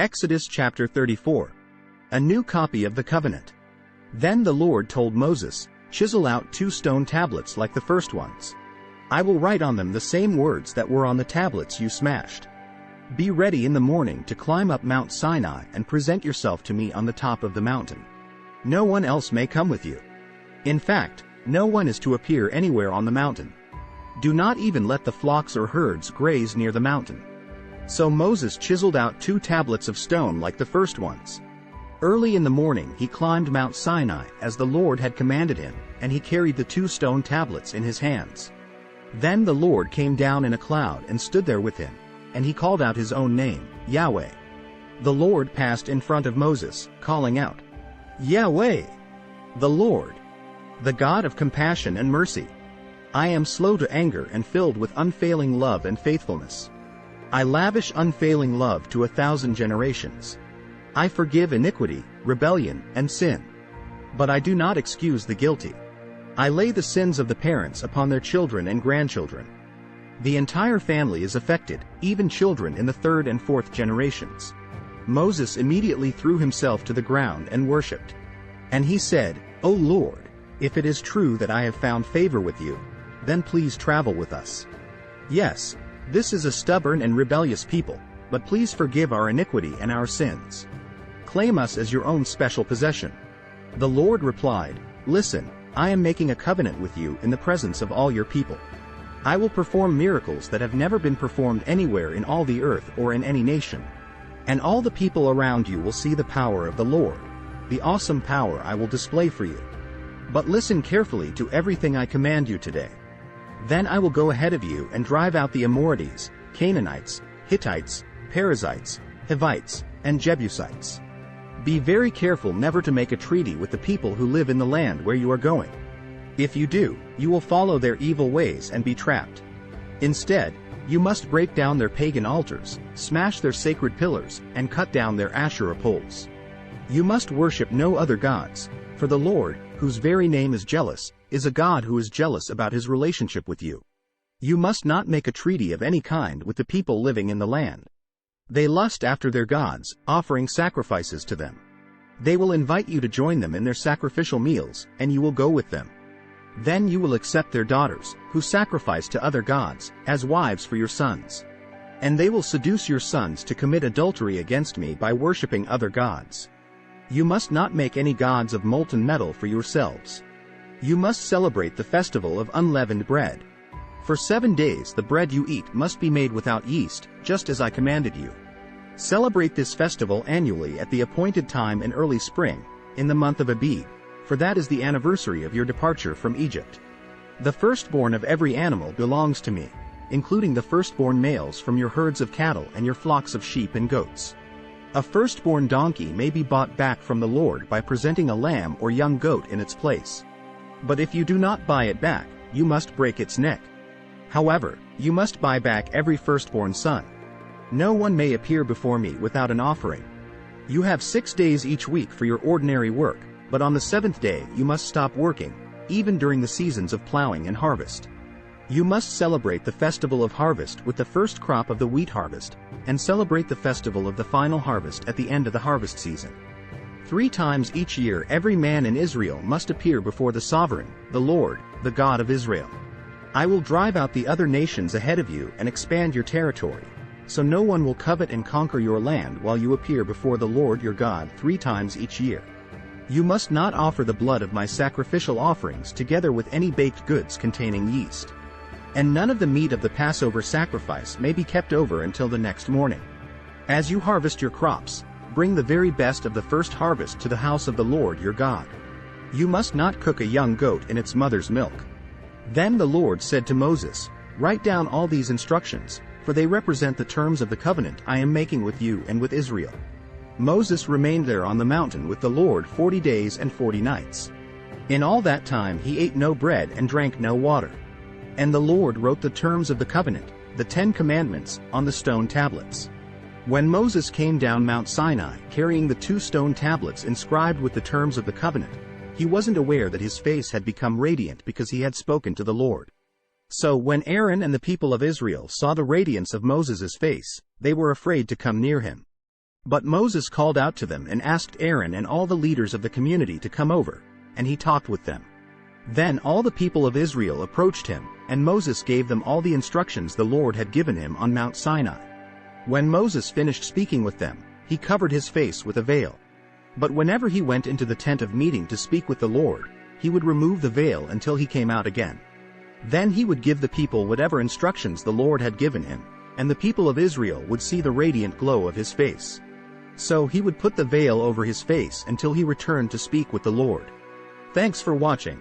Exodus chapter 34. A new copy of the covenant. Then the Lord told Moses, "Chisel out 2 stone tablets like the first ones. I will write on them the same words that were on the tablets you smashed. Be ready in the morning to climb up Mount Sinai and present yourself to me on the top of the mountain. No one else may come with you. In fact, no one is to appear anywhere on the mountain. Do not even let the flocks or herds graze near the mountain." So Moses chiseled out 2 tablets of stone like the first ones. Early in the morning he climbed Mount Sinai as the Lord had commanded him, and he carried the 2 stone tablets in his hands. Then the Lord came down in a cloud and stood there with him, and he called out his own name, Yahweh. The Lord passed in front of Moses, calling out, "Yahweh, the Lord, the God of compassion and mercy. I am slow to anger and filled with unfailing love and faithfulness. I lavish unfailing love to 1,000 generations. I forgive iniquity, rebellion, and sin. But I do not excuse the guilty. I lay the sins of the parents upon their children and grandchildren. The entire family is affected, even children in the 3rd and 4th generations." Moses immediately threw himself to the ground and worshipped. And he said, "O Lord, if it is true that I have found favor with you, then please travel with us. Yes, this is a stubborn and rebellious people, but please forgive our iniquity and our sins. Claim us as your own special possession." The Lord replied, "Listen, I am making a covenant with you in the presence of all your people. I will perform miracles that have never been performed anywhere in all the earth or in any nation. And all the people around you will see the power of the Lord, the awesome power I will display for you. But listen carefully to everything I command you today. Then I will go ahead of you and drive out the Amorites, Canaanites, Hittites, Perizzites, Hivites, and Jebusites. Be very careful never to make a treaty with the people who live in the land where you are going. If you do, you will follow their evil ways and be trapped. Instead, you must break down their pagan altars, smash their sacred pillars, and cut down their Asherah poles. You must worship no other gods, for the Lord, whose very name is jealous, is a God who is jealous about his relationship with you. You must not make a treaty of any kind with the people living in the land. They lust after their gods, offering sacrifices to them. They will invite you to join them in their sacrificial meals, and you will go with them. Then you will accept their daughters, who sacrifice to other gods, as wives for your sons. And they will seduce your sons to commit adultery against me by worshiping other gods. You must not make any gods of molten metal for yourselves. You must celebrate the festival of unleavened bread. For 7 days the bread you eat must be made without yeast, just as I commanded you. Celebrate this festival annually at the appointed time in early spring, in the month of Abib, for that is the anniversary of your departure from Egypt. The firstborn of every animal belongs to me, including the firstborn males from your herds of cattle and your flocks of sheep and goats. A firstborn donkey may be bought back from the Lord by presenting a lamb or young goat in its place. But if you do not buy it back, you must break its neck. However, you must buy back every firstborn son. No one may appear before me without an offering. You have 6 days each week for your ordinary work, but on the 7th day you must stop working, even during the seasons of plowing and harvest. You must celebrate the festival of harvest with the first crop of the wheat harvest, and celebrate the festival of the final harvest at the end of the harvest season. 3 times each year every man in Israel must appear before the sovereign, the Lord, the God of Israel. I will drive out the other nations ahead of you and expand your territory, so no one will covet and conquer your land while you appear before the Lord your God 3 times each year. You must not offer the blood of my sacrificial offerings together with any baked goods containing yeast. And none of the meat of the Passover sacrifice may be kept over until the next morning. As you harvest your crops, bring the very best of the first harvest to the house of the Lord your God. You must not cook a young goat in its mother's milk. Then the Lord said to Moses, "Write down all these instructions, for they represent the terms of the covenant I am making with you and with Israel." Moses remained there on the mountain with the Lord 40 days and 40 nights. In all that time he ate no bread and drank no water. And the Lord wrote the terms of the covenant, the 10 commandments, on the stone tablets. When Moses came down Mount Sinai carrying the 2 stone tablets inscribed with the terms of the covenant, he wasn't aware that his face had become radiant because he had spoken to the Lord. So when Aaron and the people of Israel saw the radiance of Moses' face, they were afraid to come near him. But Moses called out to them and asked Aaron and all the leaders of the community to come over, and he talked with them. Then all the people of Israel approached him, and Moses gave them all the instructions the Lord had given him on Mount Sinai. When Moses finished speaking with them, he covered his face with a veil. But whenever he went into the tent of meeting to speak with the Lord, he would remove the veil until he came out again. Then he would give the people whatever instructions the Lord had given him, and the people of Israel would see the radiant glow of his face. So he would put the veil over his face until he returned to speak with the Lord. Thanks for watching.